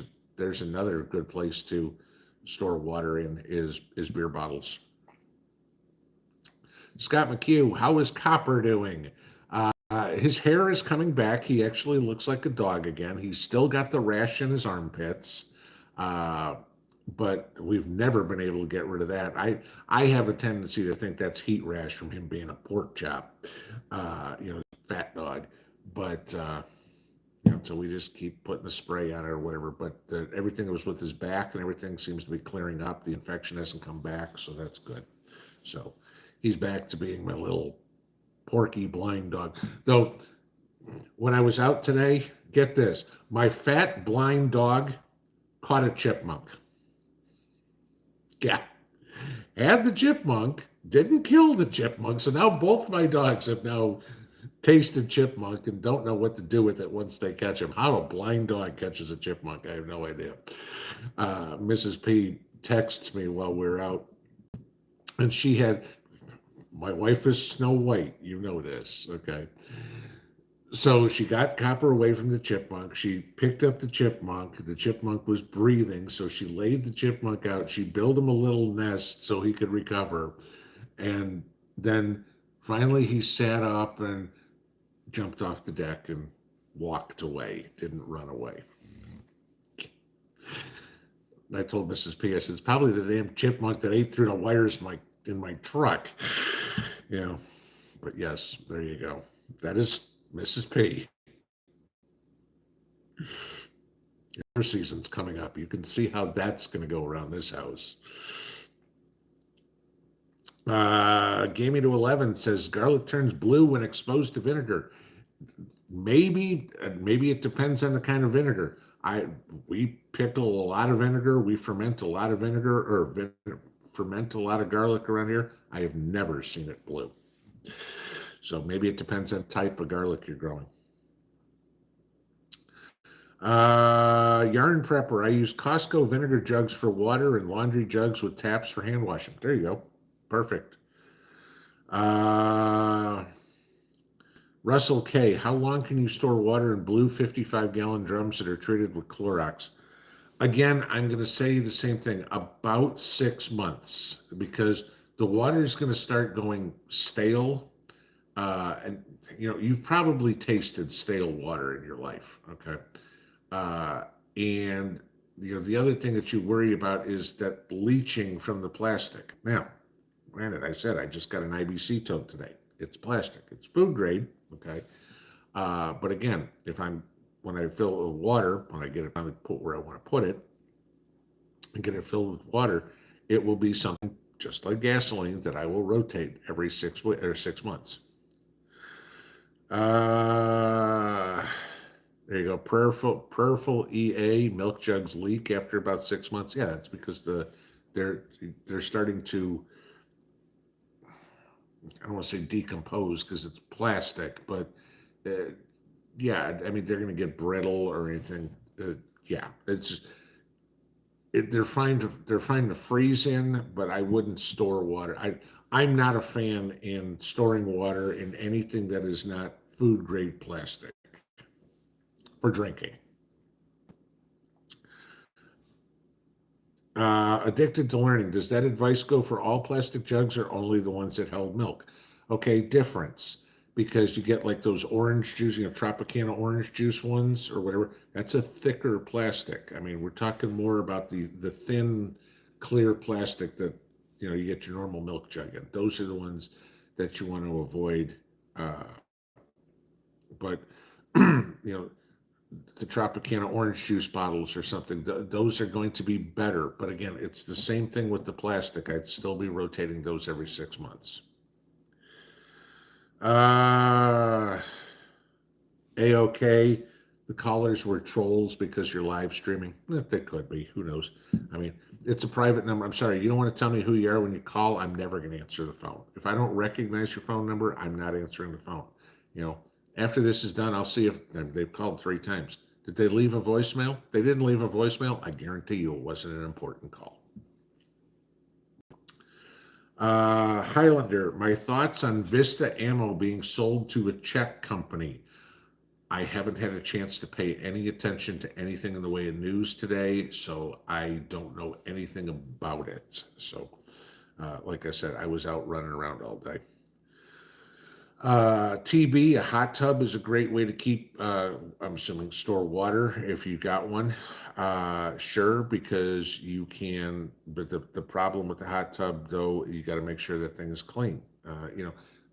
another good place to store water in is beer bottles. Scott McHugh, how is Copper doing? His hair is coming back. He actually looks like a dog again. He's still got the rash in his armpits, but we've never been able to get rid of that. I have a tendency to think that's heat rash from him being a pork chop, fat dog. But so we just keep putting the spray on it or whatever. But everything that was with his back and everything seems to be clearing up. The infection hasn't come back, so that's good. So he's back to being my little porky blind dog. Though, when I was out today, get this, my fat blind dog caught a chipmunk. Yeah. Had the chipmunk, didn't kill the chipmunk. So now both my dogs have now tasted chipmunk and don't know what to do with it once they catch him. How a blind dog catches a chipmunk, I have no idea. Mrs. P texts me while we're out, and she had, my wife is Snow White, you know this, okay? So she got Copper away from the chipmunk. She picked up the chipmunk. The chipmunk was breathing, so she laid the chipmunk out. She built him a little nest so he could recover. And then finally he sat up and jumped off the deck and walked away, didn't run away. I told Mrs. P, I said, it's probably the damn chipmunk that ate through the wires in my truck. You know, but yes, there you go. That is Mrs. P. Our season's coming up. You can see how that's going to go around this house. Gaming to 11 says garlic turns blue when exposed to vinegar. Maybe it depends on the kind of vinegar. We pickle a lot of vinegar. We ferment a lot of vinegar, or ferment a lot of garlic around here. I have never seen it blue. So maybe it depends on the type of garlic you're growing. Yarn prepper. I use Costco vinegar jugs for water and laundry jugs with taps for hand washing. There you go. Perfect. Russell K. How long can you store water in blue 55-gallon drums that are treated with Clorox? Again, I'm going to say the same thing, about 6 months, because the water is going to start going stale. And you've probably tasted stale water in your life, okay? And the other thing that you worry about is that leaching from the plastic. Now, granted, I said I just got an IBC tote today. It's plastic. It's food grade, okay? But again, when I fill it with water, when I get it on the put where I want to put it, and get it filled with water, it will be something just like gasoline that I will rotate every 6 months. There you go. Prayerful EA, milk jugs leak after about 6 months. Yeah, it's because they're starting to, I don't want to say decompose because it's plastic, but yeah, I mean they're going to get brittle or anything. Yeah, it's just they're fine to freeze in, but I wouldn't store water. I'm not a fan in storing water in anything that is not food grade plastic for drinking. Addicted to learning. Does that advice go for all plastic jugs or only the ones that held milk? Okay, difference. Because you get like those orange juice, Tropicana orange juice ones or whatever. That's a thicker plastic. I mean, we're talking more about the thin, clear plastic that you get your normal milk jug in. Those are the ones that you want to avoid. But the Tropicana orange juice bottles or something, those are going to be better. But again, it's the same thing with the plastic. I'd still be rotating those every 6 months. A-OK. The callers were trolls because you're live streaming. They could be. Who knows? I mean, it's a private number. I'm sorry. You don't want to tell me who you are when you call. I'm never going to answer the phone. If I don't recognize your phone number, I'm not answering the phone. After this is done, I'll see if they've called 3 times. Did they leave a voicemail? They didn't leave a voicemail. I guarantee you it wasn't an important call. Highlander, my thoughts on Vista Ammo being sold to a Czech company. I haven't had a chance to pay any attention to anything in the way of news today, so I don't know anything about it. So, like I said, I was out running around all day. TB, a hot tub is a great way to keep, I'm assuming, store water if you've got one. Sure, because you can, but the problem with the hot tub, though, you got to make sure that thing is clean.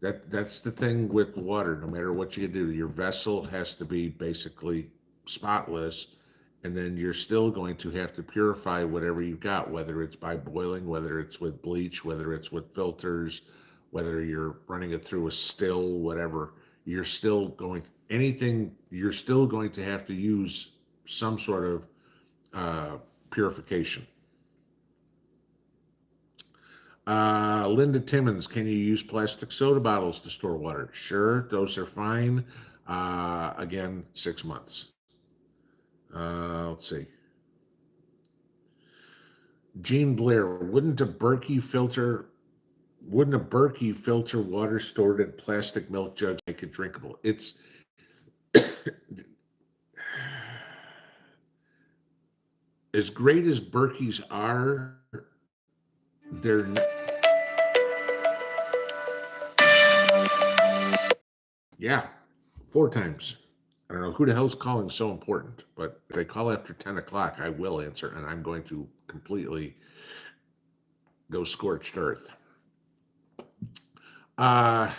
That's the thing with water. No matter what you do, your vessel has to be basically spotless, and then you're still going to have to purify whatever you've got, whether it's by boiling, whether it's with bleach, whether it's with filters, whether you're running it through a still, whatever. You're still going to have to use some sort of purification. Linda Timmons, can you use plastic soda bottles to store water? Sure, those are fine. Again, 6 months. Let's see. Gene Blair, wouldn't a Berkey filter water stored in plastic milk jugs make it drinkable? It's as great as Berkeys are, they're not, yeah, 4 times. I don't know who the hell's calling so important, but if they call after 10 o'clock, I will answer, and I'm going to completely go scorched earth. Uh,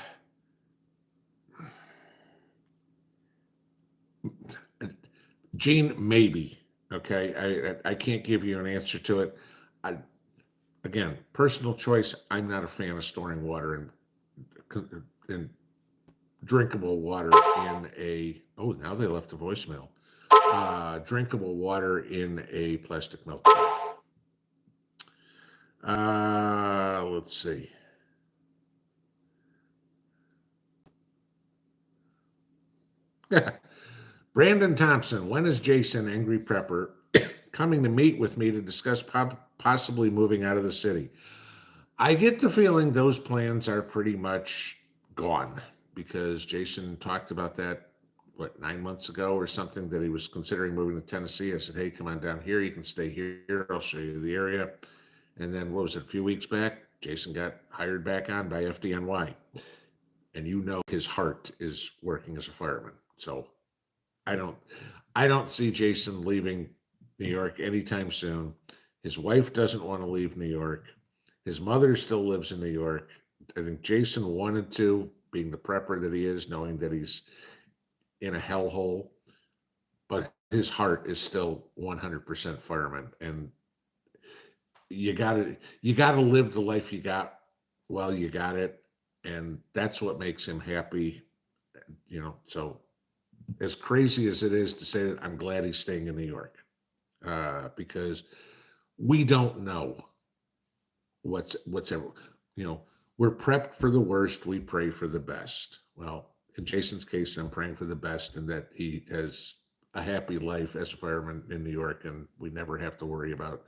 Gene, maybe. Okay, I can't give you an answer to it. I Again, personal choice. I'm not a fan of storing water in drinkable water in a. Oh, now they left a voicemail. Drinkable water in a plastic milk jug. Let's see. Brandon Thompson, when is Jason, Angry Prepper, coming to meet with me to discuss possibly moving out of the city? I get the feeling those plans are pretty much gone because Jason talked about that, what, 9 months ago or something, that he was considering moving to Tennessee. I said, hey, come on down here. You can stay here. I'll show you the area. And then, what was it, a few weeks back, Jason got hired back on by FDNY. And you know his heart is working as a fireman. So I don't see Jason leaving New York anytime soon. His wife doesn't want to leave New York. His mother still lives in New York. I think Jason wanted to, being the prepper that he is, knowing that he's in a hellhole, but his heart is still 100% fireman. And you gotta live the life you got while you got it, and that's what makes him happy. So as crazy as it is to say that, I'm glad he's staying in New York, because we don't know what's ever, we're prepped for the worst, we pray for the best. Well, in Jason's case, I'm praying for the best and that he has a happy life as a fireman in New York, and we never have to worry about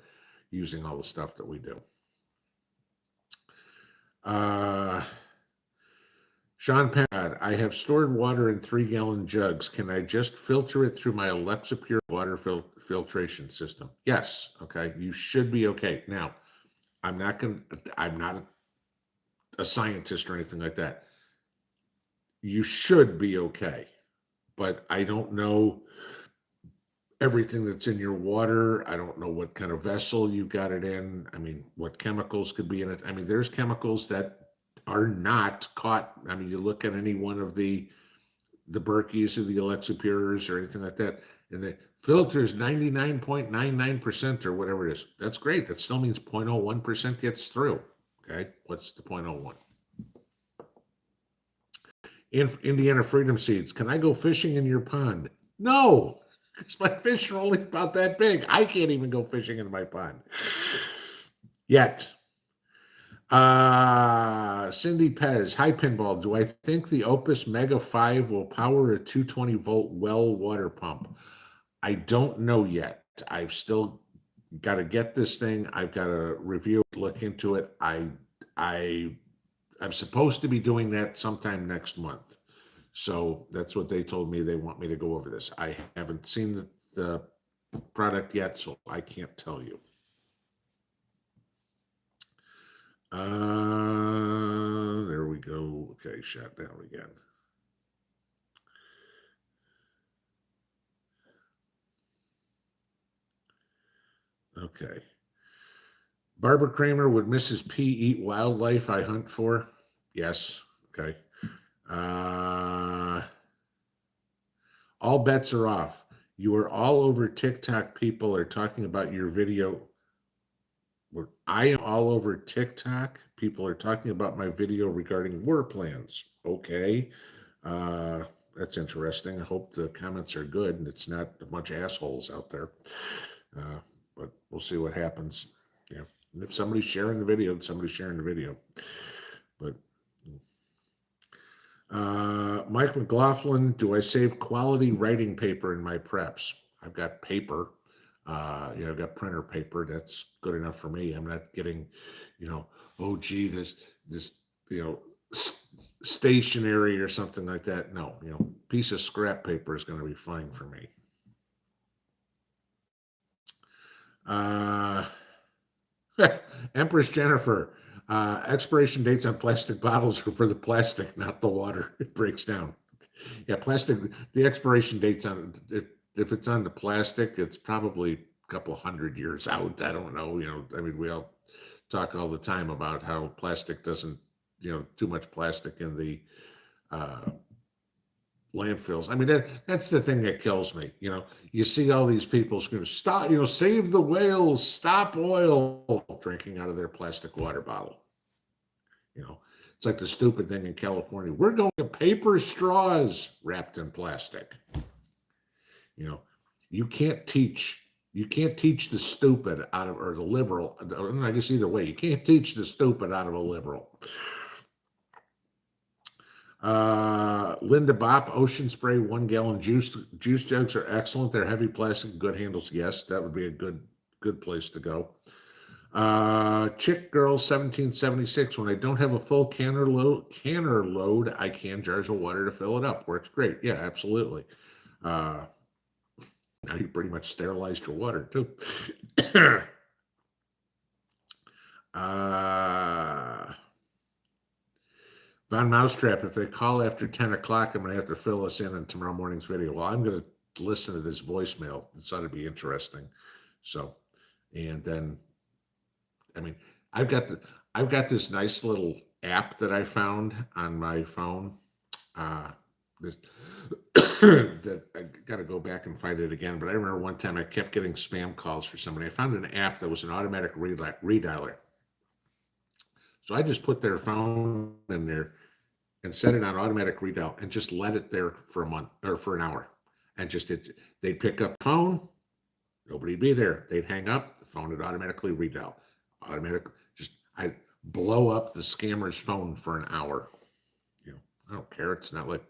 using all the stuff that we do. Sean Pad, I have stored water in 3-gallon jugs. Can I just filter it through my Alexa Pure water filtration system? Yes. Okay. You should be okay. Now, I'm not a scientist or anything like that. You should be okay, but I don't know everything that's in your water. I don't know what kind of vessel you got it in. I mean, what chemicals could be in it. I mean, there's chemicals that are not caught. I mean, you look at any one of the Berkeys or the Alexa Pures or anything like that, and the filters 99.99% or whatever it is. That's great. That still means 0.01% gets through. Okay, what's the 0.01? Indiana Freedom Seeds, can I go fishing in your pond? No, because my fish are only about that big. I can't even go fishing in my pond yet. Cindy Pez, hi Pinball. Do I think the Opus Mega 5 will power a 220-volt well water pump? I don't know yet. I've still got to get this thing. I've got to review it, look into it. I'm supposed to be doing that sometime next month. So that's what they told me. They want me to go over this. I haven't seen the product yet, so I can't tell you. There we go. Okay, shut down again. Okay. Barbara Kramer, would Mrs. P eat wildlife I hunt for? Yes. Okay. All bets are off. You are all over TikTok. People are talking about your video. I am all over TikTok. People are talking about my video regarding war plans. Okay. That's interesting. I hope the comments are good and it's not a bunch of assholes out there. But we'll see what happens. Yeah. If somebody's sharing the video, somebody's sharing the video. But Mike McLaughlin, do I save quality writing paper in my preps? I've got paper. I've got printer paper. That's good enough for me. I'm not getting, oh gee, this stationery or something like that. No, piece of scrap paper is going to be fine for me. Empress Jennifer, expiration dates on plastic bottles are for the plastic, not the water. It breaks down. Yeah, plastic, the expiration dates on, if it's on the plastic, it's probably a couple 100 years out. I don't know. We all talk all the time about how plastic doesn't, too much plastic in the landfills. That's the thing that kills me. You see all these people screaming, stop, save the whales, stop oil, drinking out of their plastic water bottle. It's like the stupid thing in California. We're going to paper straws wrapped in plastic. You can't teach the stupid out of, or the liberal, I guess either way, you can't teach the stupid out of a liberal. Linda Bopp, Ocean Spray 1 gallon juice jugs are excellent. They're heavy plastic, good handles. Yes, that would be a good place to go. Chick Girl 1776, when I don't have a full canner load, I can jars of water to fill it up. Works great. Yeah, absolutely. Now you pretty much sterilized your water too. Von Mousetrap, if they call after 10 o'clock, I'm going to have to fill us in on tomorrow morning's video. Well, I'm going to listen to this voicemail. This ought to be interesting. So, and then, I've got this nice little app that I found on my phone. That I got to go back and find it again. But I remember one time I kept getting spam calls for somebody. I found an app that was an automatic redialer. So I just put their phone in there and set it on automatic redial and just let it there for a month or for an hour. And they'd pick up the phone, nobody'd be there. They'd hang up, the phone would automatically redial. I'd blow up the scammer's phone for an hour. I don't care. It's not like,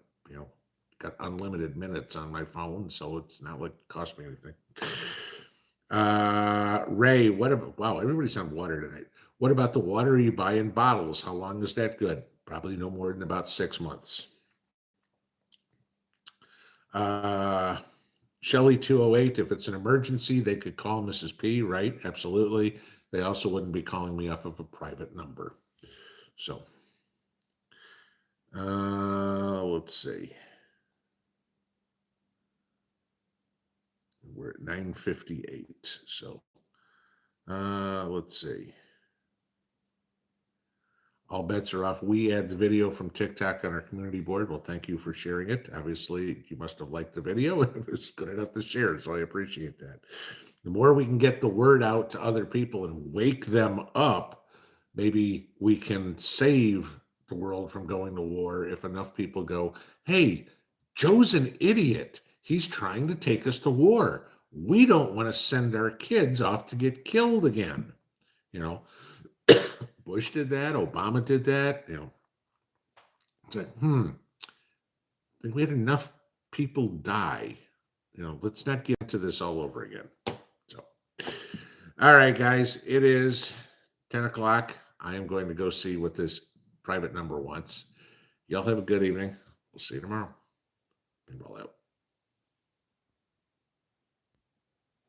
got unlimited minutes on my phone, so it's not like it cost me anything. Ray, wow, everybody's on water tonight. What about the water you buy in bottles? How long is that good? Probably no more than about 6 months. Shelly 208, if it's an emergency, they could call Mrs. P, right? Absolutely. They also wouldn't be calling me off of a private number. So, let's see. We're at 9:58. So, let's see. All bets are off. We add the video from TikTok on our community board. Well, thank you for sharing it. Obviously, you must have liked the video. It was good enough to share, so I appreciate that. The more we can get the word out to other people and wake them up, maybe we can save the world from going to war if enough people go, hey, Joe's an idiot. He's trying to take us to war. We don't want to send our kids off to get killed again. Bush did that. Obama did that. It's like, I think we had enough people die. Let's not get into this all over again. So, all right, guys, it is 10 o'clock. I am going to go see what this private number wants. Y'all have a good evening. We'll see you tomorrow. Pinball out.